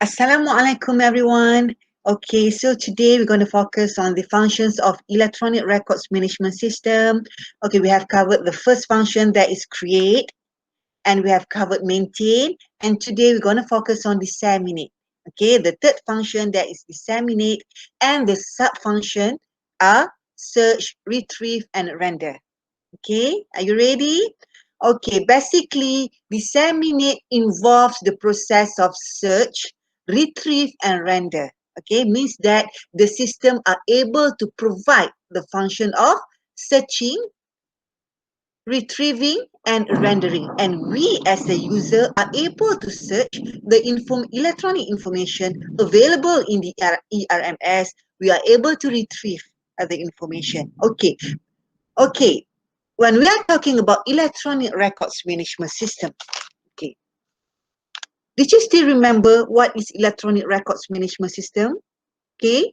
Assalamualaikum everyone. Okay, so today we're going to focus on the functions of electronic records management system. Okay, we have covered the first function, that is create, and we have covered maintain, and today we're going to focus on disseminate. Okay, the third function, that is disseminate, and the sub-function are search, retrieve, and render. Okay, are you ready? Okay, basically, disseminate involves the process of search, retrieve, and render. Okay, means that the system are able to provide the function of searching, retrieving, and rendering. And we as a user are able to search the electronic information available in the ERMS. We are able to retrieve the information. Okay. When we are talking about electronic records management system, okay, did you still remember what is electronic records management system? Okay,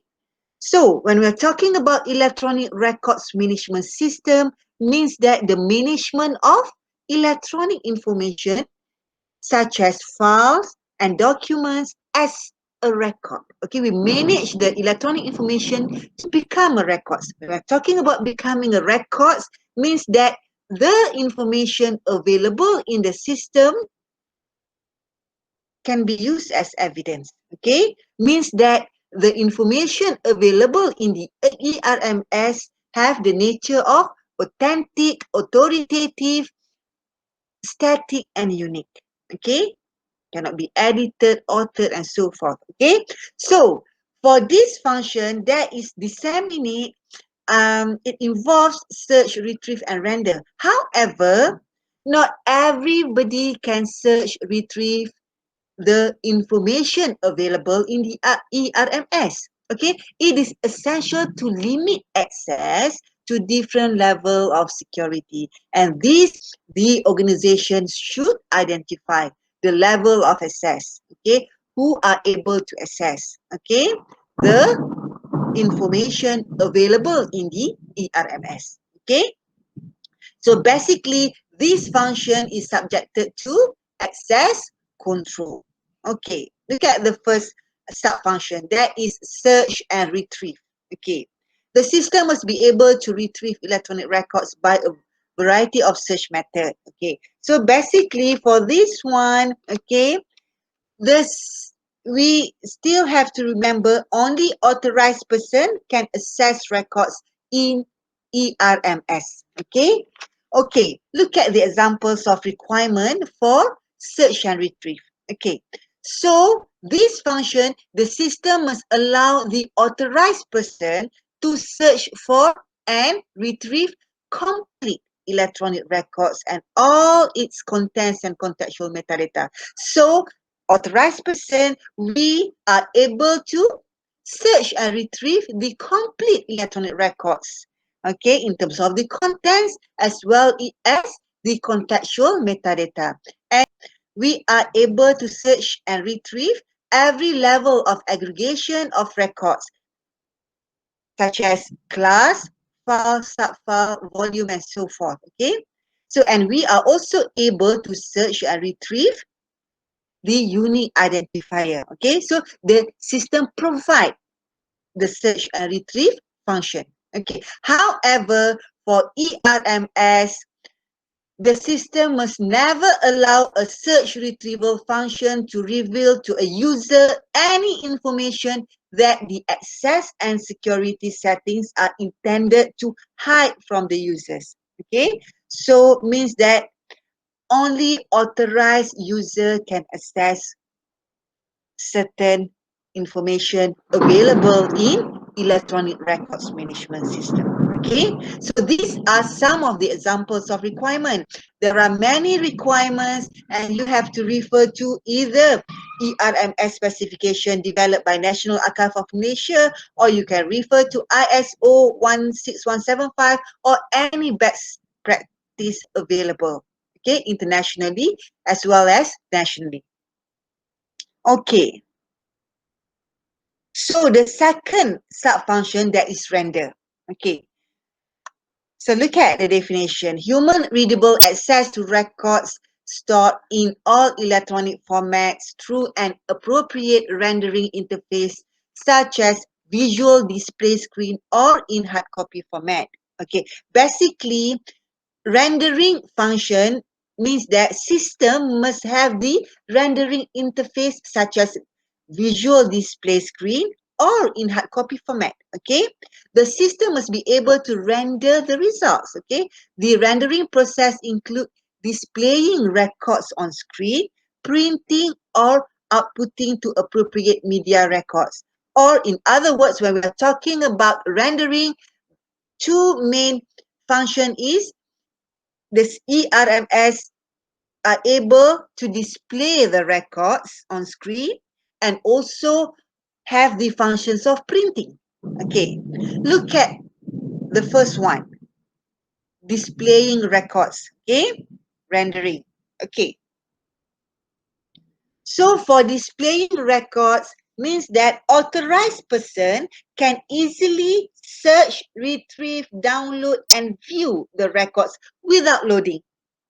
so when we're talking about electronic records management system, means that the management of electronic information such as files and documents as a record. Okay, we manage the electronic information to become a record. When we're talking about becoming a record, means that the information available in the system can be used as evidence. Okay, means that the information available in the ERMS have the nature of authentic, authoritative, static, and unique. Okay, cannot be edited, altered, and so forth. Okay, so for this function, that is disseminate, it involves search, retrieve, and render. However, not everybody can search, retrieve the information available in the ERMS. Okay, it is essential to limit access to different level of security, and this the organization should identify the level of access. Okay, who are able to access, okay, the information available in the ERMS. Okay, so basically this function is subjected to access control. Okay, look at the first sub-function, that is search and retrieve. Okay, the system must be able to retrieve electronic records by a variety of search method. Okay, so basically for this one, okay, this we still have to remember only authorized person can access records in ERMS. Okay, okay, look at the examples of requirement for search and retrieve. Okay, so this function, the system must allow the authorized person to search for and retrieve complete electronic records and all its contents and contextual metadata. So authorized person, we are able to search and retrieve the complete electronic records, okay, in terms of the contents as well as the contextual metadata. And we are able to search and retrieve every level of aggregation of records, such as class, file, subfile, volume, and so forth, okay? So, and we are also able to search and retrieve the unique identifier. Okay, so the system provide the search and retrieve function. Okay, however, for ERMS, the system must never allow a search retrieval function to reveal to a user any information that the access and security settings are intended to hide from the users. Okay, so means that only authorized user can access certain information available in electronic records management system. Okay, so these are some of the examples of requirement. There are many requirements and you have to refer to either ERMS specification developed by National Archive of Malaysia, or you can refer to ISO 16175 or any best practice available, okay, internationally as well as nationally. Okay, so the second sub-function, that is render. Okay, so look at the definition. Human readable access to records stored in all electronic formats through an appropriate rendering interface such as visual display screen or in hard copy format. Okay, basically, rendering function means that system must have the rendering interface such as visual display screen or in hard copy format. Okay, the system must be able to render the results. Okay, the rendering process include displaying records on screen, printing or outputting to appropriate media records. Or in other words, when we are talking about rendering, two main function is this ERMS are able to display the records on screen and also have the functions of printing. Okay, look at the first one, displaying records. Okay, rendering. Okay, so for displaying records means that authorized person can easily search, retrieve, download and view the records without loading.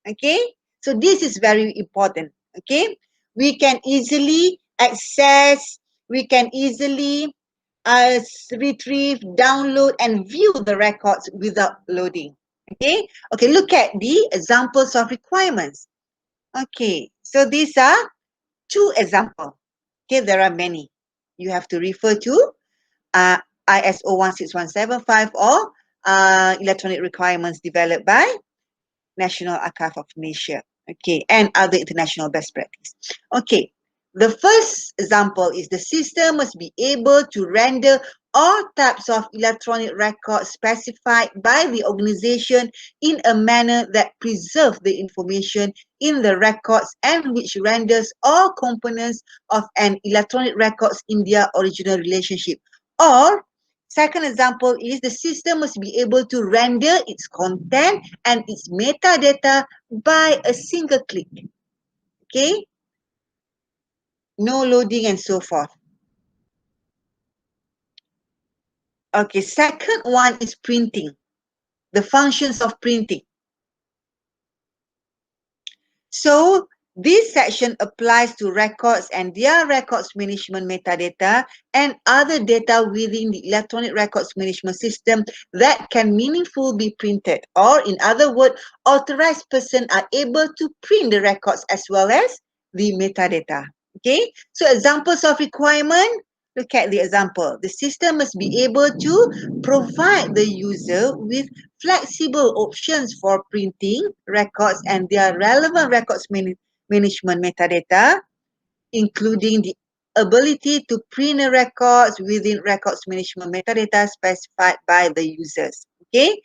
Okay, so this is very important. Okay, we can easily access, we can easily retrieve, download and view the records without loading. Okay, okay, look at the examples of requirements. Okay, so these are two examples. Okay, there are many. You have to refer to uh, ISO 16175 or electronic requirements developed by National Archive of Malaysia, okay, and other international best practice. Okay, the first example is the system must be able to render all types of electronic records specified by the organization in a manner that preserves the information in the records and which renders all components of an electronic records in their original relationship. Or second example is the system must be able to render its content and its metadata by a single click. Okay? No loading and so forth. Okay, second one is printing. The functions of printing. So this section applies to records and their records management metadata and other data within the electronic records management system that can meaningfully be printed. Or in other words, authorized persons are able to print the records as well as the metadata. Okay, so examples of requirement. Look at the example. The system must be able to provide the user with flexible options for printing records and their relevant records management metadata, including the ability to print the records within records management metadata specified by the users. Okay,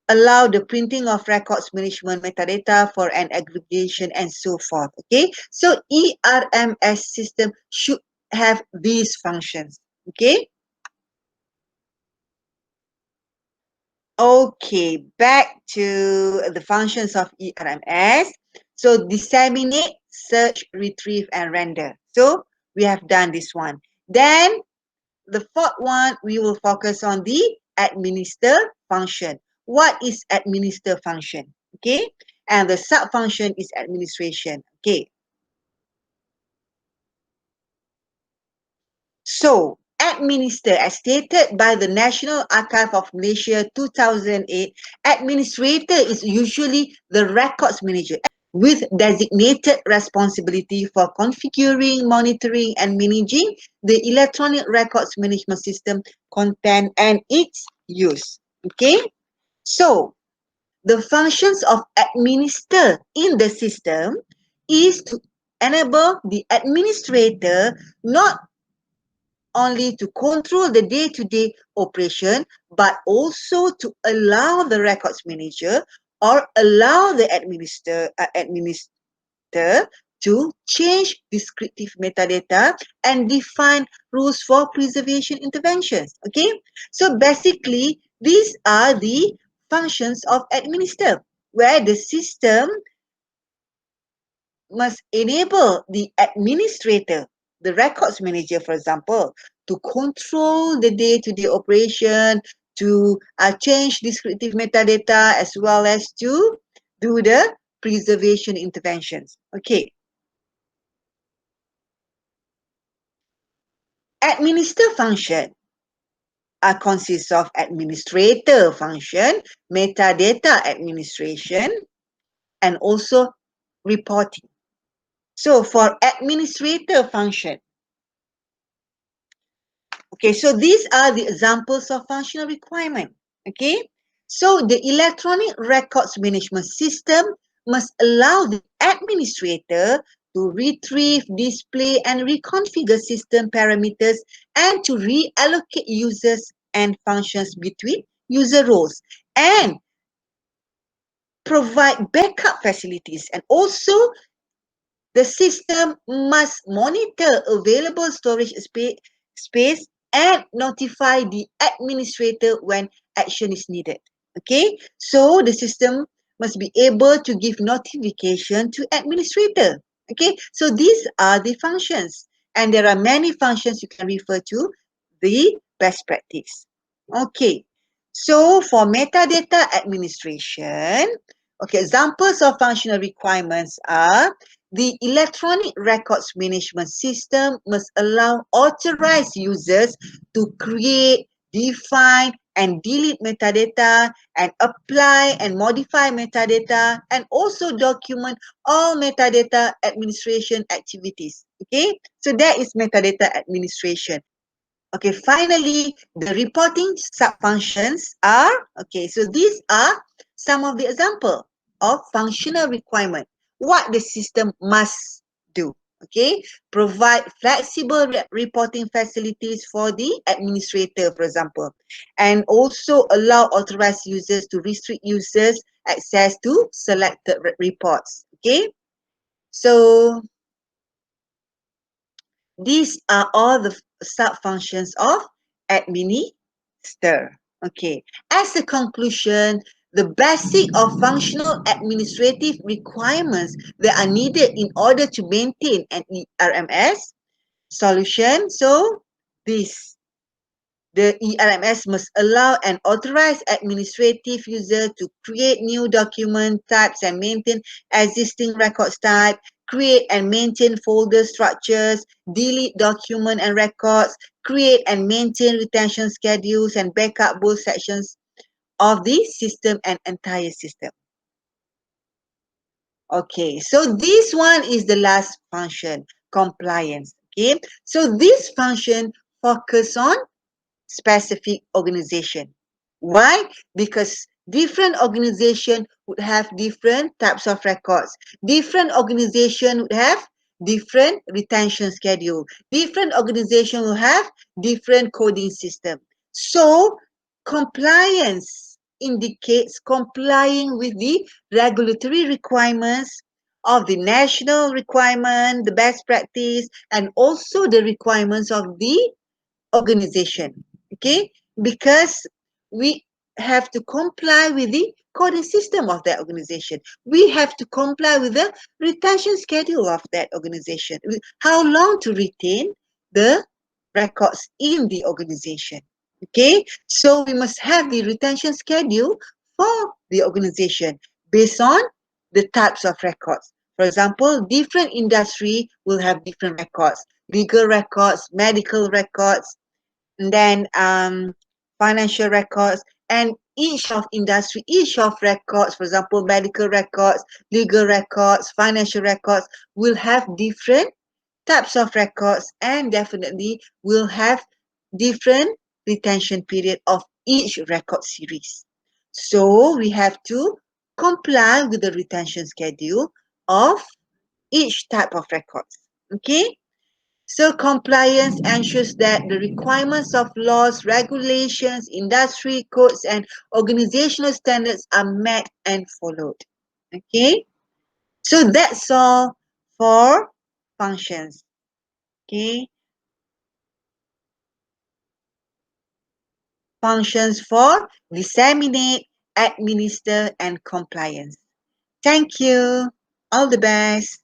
allow the printing of records management metadata for an aggregation and so forth. Okay, so ERMS system should have these functions. Okay. Okay, back to the functions of ERMS. So disseminate, search, retrieve, and render. So we have done this one. Then the fourth one, we will focus on the administer function. What is administer function? Okay, and the sub-function is administration. Okay. So, Administer, as stated by the National Archive of Malaysia 2008, administrator is usually the records manager with designated responsibility for configuring, monitoring and managing the electronic records management system content and its use. Okay, so the functions of administer in the system is to enable the administrator not only to control the day-to-day operation, but also to allow the records manager or allow the administrator to change descriptive metadata and define rules for preservation interventions. Okay, so basically these are the functions of administer, where the system must enable the administrator, the records manager, for example, to control the day-to-day operation, to change descriptive metadata, as well as to do the preservation interventions. Okay. Administer function consists of administrator function, metadata administration, and also reporting. So for administrator function, okay, so these are the examples of functional requirement. Okay, so the electronic records management system must allow the administrator to retrieve, display, and reconfigure system parameters and to reallocate users and functions between user roles and provide backup facilities. And also, the system must monitor available storage space and notify the administrator when action is needed. Okay, so the system must be able to give notification to administrator. Okay, so these are the functions, and there are many functions you can refer to the best practice. Okay, so for metadata administration, okay, examples of functional requirements are the electronic records management system must allow authorized users to create, define, and delete metadata and apply and modify metadata and also document all metadata administration activities. Okay, so that is metadata administration. Okay, finally, the reporting sub-functions are, okay, so these are some of the example of functional requirement. What the system must do, okay? Provide flexible reporting facilities for the administrator, for example, and also allow authorized users to restrict users access to selected reports, okay? So, these are all the sub-functions of administer. Okay. As a conclusion, the basic of functional administrative requirements that are needed in order to maintain an ERMS solution. So, the ERMS must allow an authorized administrative user to create new document types and maintain existing records type, create and maintain folder structures, delete document and records, create and maintain retention schedules, and backup both sections of the system and entire system. Okay, so this one is the last function, compliance. Okay, so this function focus on specific organization. Why? Because different organization would have different types of records. Different organization would have different retention schedule. Different organization will have different coding system. So, compliance indicates complying with the regulatory requirements of the national requirement, the best practice, and also the requirements of the organization. Okay, because we have to comply with the coding system of that organization. We have to comply with the retention schedule of that organization. How long to retain the records in the organization. Okay, so we must have the retention schedule for the organization based on the types of records. For example, different industry will have different records, legal records, medical records, and then financial records, and each of industry, each of records, for example, medical records, legal records, financial records, will have different types of records and definitely will have different retention period of each record series. So we have to comply with the retention schedule of each type of records. Okay? So compliance ensures that the requirements of laws, regulations, industry codes, and organizational standards are met and followed. Okay, so that's all for functions. Okay, functions for disseminate, administer, and compliance. Thank you. All the best.